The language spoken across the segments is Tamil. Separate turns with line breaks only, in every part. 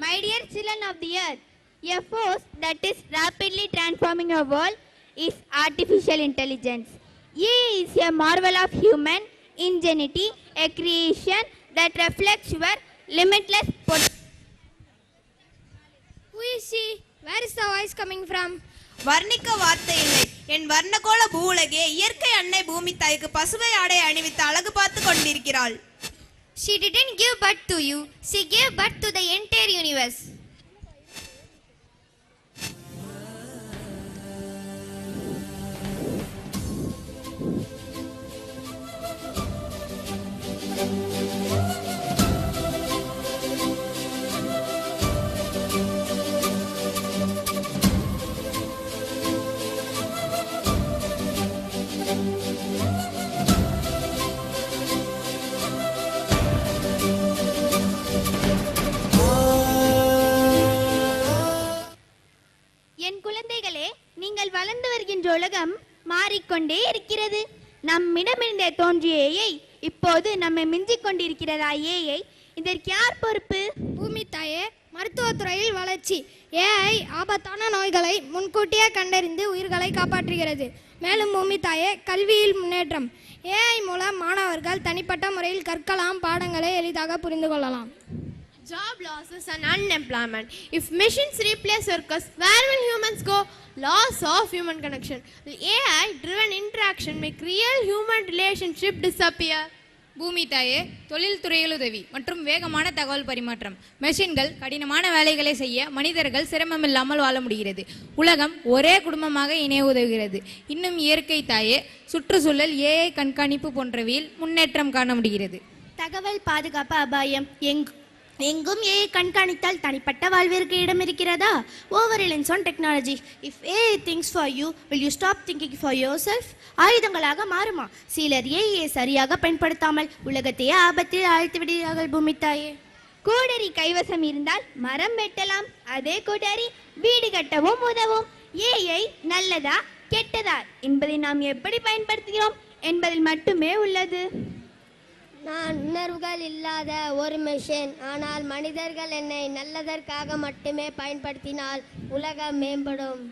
My dear children of the earth, a force that is rapidly transforming our world is artificial intelligence. AI is a marvel of human ingenuity, a creation that reflects your limitless potential.
Who is she? Where is the voice coming from?
வர்ணிக்க வார்த்தை இல்லை. என் வர்ணகோள பூவுலகே இயற்கை அன்னை பூமி தாய்க்கு பசுமை ஆடை அணிவித்து அழகு பார்த்து கொண்டிருக்கிறாள்.
She didn't give birth to you. She gave birth to the entire universe.
என் குழந்தைகளே, நீங்கள் வளர்ந்து வருகின்ற உலகம் மாறிக்கொண்டே இருக்கிறது. நம்மிடமிருந்தே தோன்றிய ஏஐ இப்போது நம்மை மிஞ்சிக் கொண்டிருக்கிறதா? ஏஐ இதற்கு யார் பொறுப்பு?
பூமி தாயே, மருத்துவத்துறையில் வளர்ச்சி. ஏஐ ஆபத்தான நோய்களை முன்கூட்டியே கண்டறிந்து உயிர்களை காப்பாற்றுகிறது. மேலும் பூமி தாயே, கல்வியில் முன்னேற்றம். ஏஐ மூலம் மாணவர்கள் தனிப்பட்ட முறையில் கற்கலாம், பாடங்களை எளிதாக புரிந்து கொள்ளலாம்.
Job losses and unemployment. If machines replace workers, where will humans go? Loss of human connection. Will AI-driven interaction make real human relationship disappear?
பூமி தாயே, தொழில்துறையில் உதவி மற்றும் வேகமான தகவல் பரிமாற்றம். மெஷின்கள் கடினமான வேலைகளை செய்ய மனிதர்கள் சிரமமில்லாமல் வாழ முடிகிறது. உலகம் ஒரே குடும்பமாக இணைய உதவுகிறது. இன்னும் இயற்கை தாயே, சுற்றுச்சூழல் ஏஐ கண்காணிப்பு போன்றவையில் முன்னேற்றம் காண முடிகிறது.
தகவல் பாதுகாப்பு அபாயம். எங்கும் ஏஐ கண்காணித்தால் தனிப்பட்ட வாழ்விற்கு இடம் இருக்கிறதா? Over reliance on technology. If AI thinks for you, will you stop thinking for yourself? ஆயுதங்களாக மாறுமா? சிலர் ஏஐயை சரியாக பயன்படுத்தாமல் உலகத்தையே ஆபத்தில் ஆழ்த்து விடுகிறார்கள். பூமி தாயே,
கோடரி கைவசம் இருந்தால் மரம் வெட்டலாம். அதே கோடரி வீடு கட்டவும் உதவும். ஏஐ நல்லதா கெட்டதா என்பதை நாம் எப்படி பயன்படுத்துகிறோம் என்பதில் மட்டுமே உள்ளது.
நான் உணர்வுகள் இல்லாத ஒரு மெஷின். ஆனால் மனிதர்கள் என்னை நல்லதற்காக மட்டுமே பயன்படுத்தினால் உலகம் மேம்படும்.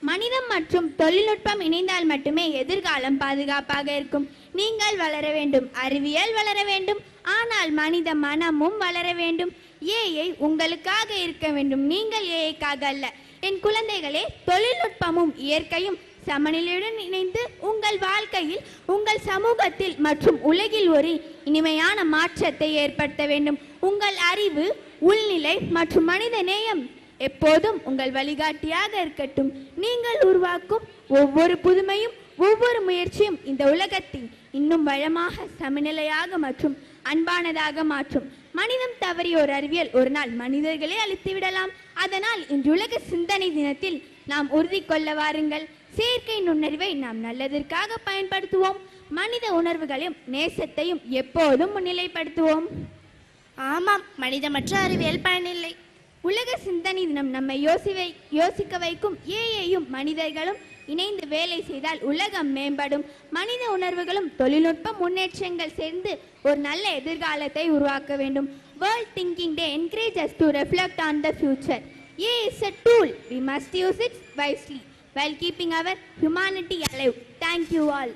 மனிதம் மற்றும் தொழில்நுட்பம் இணைந்தால் மட்டுமே எதிர்காலம் பாதுகாப்பாக இருக்கும். நீங்கள் வளர வேண்டும், அறிவியல் வளர வேண்டும், ஆனால் மனித மனமும் வளர வேண்டும். ஏஐ உங்களுக்காக இருக்க வேண்டும், நீங்கள் ஏஐக்காக அல்ல. என் குழந்தைகளே, தொழில்நுட்பமும் இயற்கையும் சமநிலையுடன் இணைந்து உங்கள் வாழ்க்கையில், உங்கள் சமூகத்தில் மற்றும் உலகில் ஒரு இனிமையான மாற்றத்தை ஏற்படுத்த வேண்டும். உங்கள் அறிவு, உள்நிலை மற்றும் மனித நேயம் எப்போதும் உங்கள் வழிகாட்டியாக இருக்கட்டும். நீங்கள் உருவாக்கும் ஒவ்வொரு புதுமையும், ஒவ்வொரு முயற்சியும் இந்த உலகத்தை இன்னும் வளமாக, சமநிலையாக மற்றும் அன்பானதாக மாற்றும். மனிதம் தவறிய ஒரு அறிவியல் ஒரு நாள் மனிதர்களே அழித்து விடலாம். அதனால் இன்று உலக சிந்தனை தினத்தில் நாம் உறுதி கொள்ள வாருங்கள். செயற்கை நுண்ணறிவை நாம் நல்லதற்காக பயன்படுத்துவோம். மனித உணர்வுகளையும் நேசத்தையும் எப்போதும் முன்னிலைப்படுத்துவோம்.
ஆமாம், மனிதமற்ற அறிவியல் பயனில்லை.
உலக சிந்தனை தினம் நம்மை யோசிக்க வைக்கும். ஏஐயும் மனிதர்களும் இணைந்து வேலை செய்தால் உலகம் மேம்படும். மனித உணர்வுகளும் தொழில்நுட்ப முன்னேற்றங்கள் சேர்ந்து ஒரு நல்ல எதிர்காலத்தை உருவாக்க வேண்டும். World Thinking Day encourages us to reflect on the future. AI is a tool. We must use it wisely while keeping our humanity alive. Thank you all.